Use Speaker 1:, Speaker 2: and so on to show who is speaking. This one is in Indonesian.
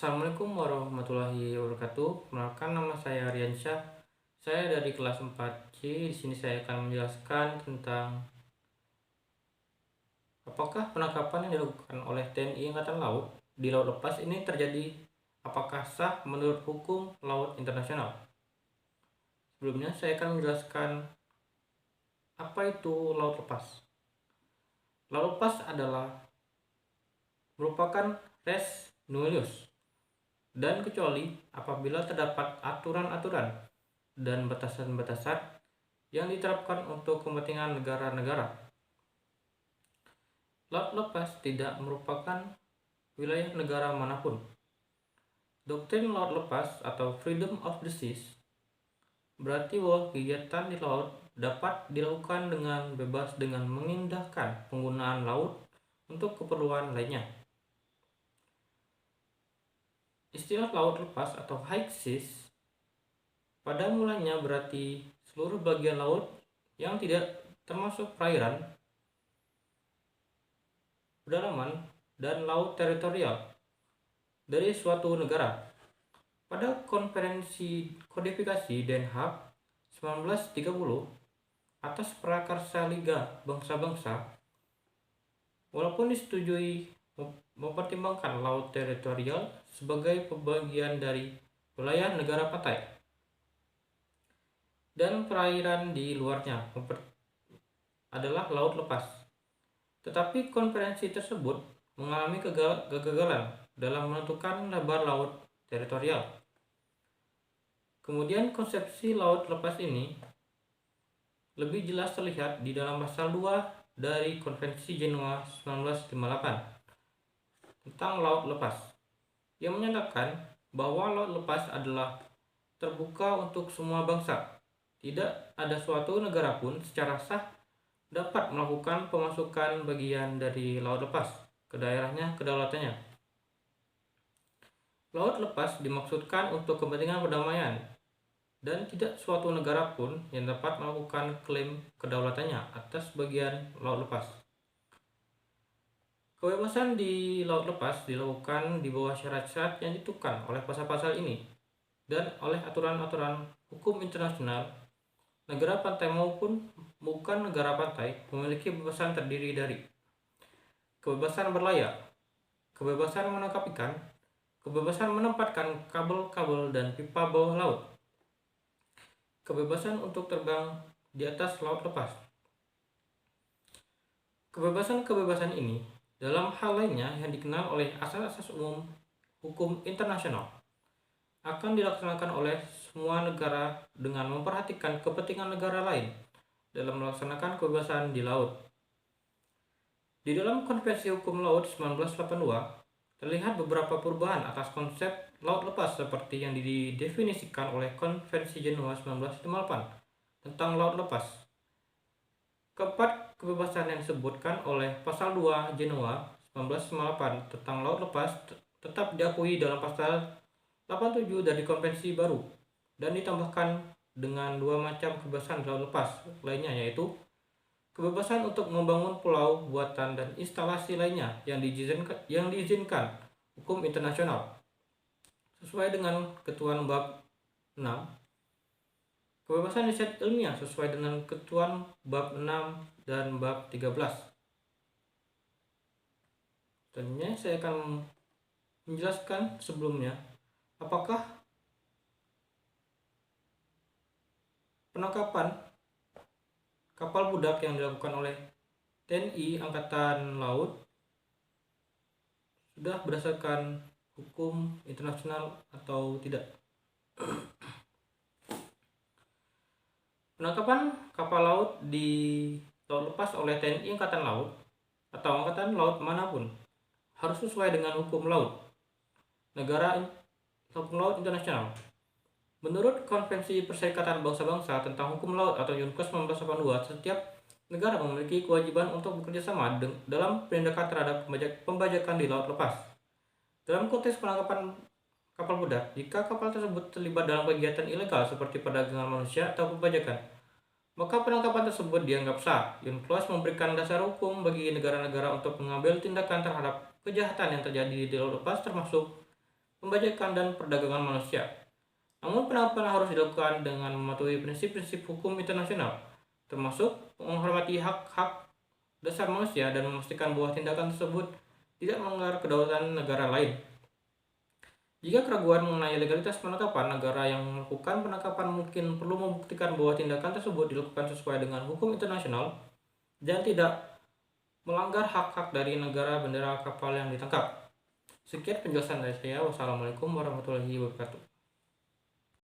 Speaker 1: Assalamualaikum warahmatullahi wabarakatuh. Perkenalkan, nama saya Aryansyah. Saya dari kelas 4C. Di sini saya akan menjelaskan tentang apakah penangkapan yang dilakukan oleh TNI Angkatan Laut di laut lepas ini terjadi, apakah sah menurut hukum laut internasional. Sebelumnya saya akan menjelaskan apa itu laut lepas. Laut lepas adalah merupakan res nullius dan kecuali apabila terdapat aturan-aturan dan batasan-batasan yang diterapkan untuk kepentingan negara-negara. Laut lepas tidak merupakan wilayah negara manapun. Doktrin laut lepas atau freedom of the seas berarti bahwa kegiatan di laut dapat dilakukan dengan bebas dengan mengindahkan penggunaan laut untuk keperluan lainnya. Istilah laut lepas atau high seas pada mulanya berarti seluruh bagian laut yang tidak termasuk perairan, pedalaman, dan laut teritorial dari suatu negara. Pada konferensi kodifikasi Den Haag 1930 atas Prakarsa Liga Bangsa-Bangsa, walaupun disetujui mempertimbangkan laut teritorial sebagai pembagian dari wilayah negara pantai dan perairan di luarnya adalah laut lepas. Tetapi konferensi tersebut mengalami kegagalan dalam menentukan lebar laut teritorial. Kemudian konsepsi laut lepas ini lebih jelas terlihat di dalam pasal 2 dari Konvensi Jenewa 1958 tentang laut lepas, yang menyatakan bahwa laut lepas adalah terbuka untuk semua bangsa. Tidak ada suatu negara pun secara sah dapat melakukan pemasukan bagian dari laut lepas ke daerahnya kedaulatannya. Laut lepas dimaksudkan untuk kepentingan perdamaian dan tidak suatu negara pun yang dapat melakukan klaim kedaulatannya atas bagian laut lepas. Kebebasan di laut lepas dilakukan di bawah syarat-syarat yang ditentukan oleh pasal-pasal ini dan oleh aturan-aturan hukum internasional. Negara pantai maupun bukan negara pantai memiliki kebebasan terdiri dari kebebasan berlayar, kebebasan menangkap ikan, kebebasan menempatkan kabel-kabel dan pipa bawah laut, kebebasan untuk terbang di atas laut lepas. Kebebasan-kebebasan ini dalam hal lainnya yang dikenal oleh asas-asas umum hukum internasional akan dilaksanakan oleh semua negara dengan memperhatikan kepentingan negara lain dalam melaksanakan kebebasan di laut. Di dalam Konvensi Hukum Laut 1982 terlihat beberapa perubahan atas konsep laut lepas seperti yang didefinisikan oleh Konvensi Jenewa 1958 tentang laut lepas. Keempat kebebasan yang disebutkan oleh Pasal 2 Jenewa 1998 tentang laut lepas tetap diakui dalam Pasal 87 dari konvensi baru dan ditambahkan dengan dua macam kebebasan laut lepas lainnya, yaitu kebebasan untuk membangun pulau buatan dan instalasi lainnya yang diizinkan hukum internasional sesuai dengan ketentuan bab 6, kebebasan riset ilmiah sesuai dengan ketentuan bab 6 dan bab 13. Selanjutnya saya akan menjelaskan sebelumnya apakah penangkapan kapal budak yang dilakukan oleh TNI Angkatan Laut sudah berdasarkan hukum internasional atau tidak. Penangkapan kapal laut di laut lepas oleh TNI Angkatan Laut atau Angkatan Laut manapun harus sesuai dengan hukum laut negara hukum laut internasional. Menurut Konvensi Perserikatan Bangsa-Bangsa tentang Hukum Laut atau UNCLOS 1982, setiap negara memiliki kewajiban untuk bekerja sama dalam penindakan terhadap pembajakan di laut lepas. Dalam konteks penangkapan kapal budak, jika kapal tersebut terlibat dalam kegiatan ilegal seperti perdagangan manusia atau pembajakan, maka penangkapan tersebut dianggap sah. UNCLOS memberikan dasar hukum bagi negara-negara untuk mengambil tindakan terhadap kejahatan yang terjadi di laut lepas, termasuk pembajakan, dan perdagangan manusia. Namun penangkapan harus dilakukan dengan mematuhi prinsip-prinsip hukum internasional, termasuk menghormati hak-hak dasar manusia dan memastikan bahwa tindakan tersebut tidak melanggar kedaulatan negara lain. Jika keraguan mengenai legalitas penangkapan, negara yang melakukan penangkapan mungkin perlu membuktikan bahwa tindakan tersebut dilakukan sesuai dengan hukum internasional dan tidak melanggar hak-hak dari negara bendera kapal yang ditangkap. Sekian penjelasan dari saya. Wassalamualaikum warahmatullahi wabarakatuh.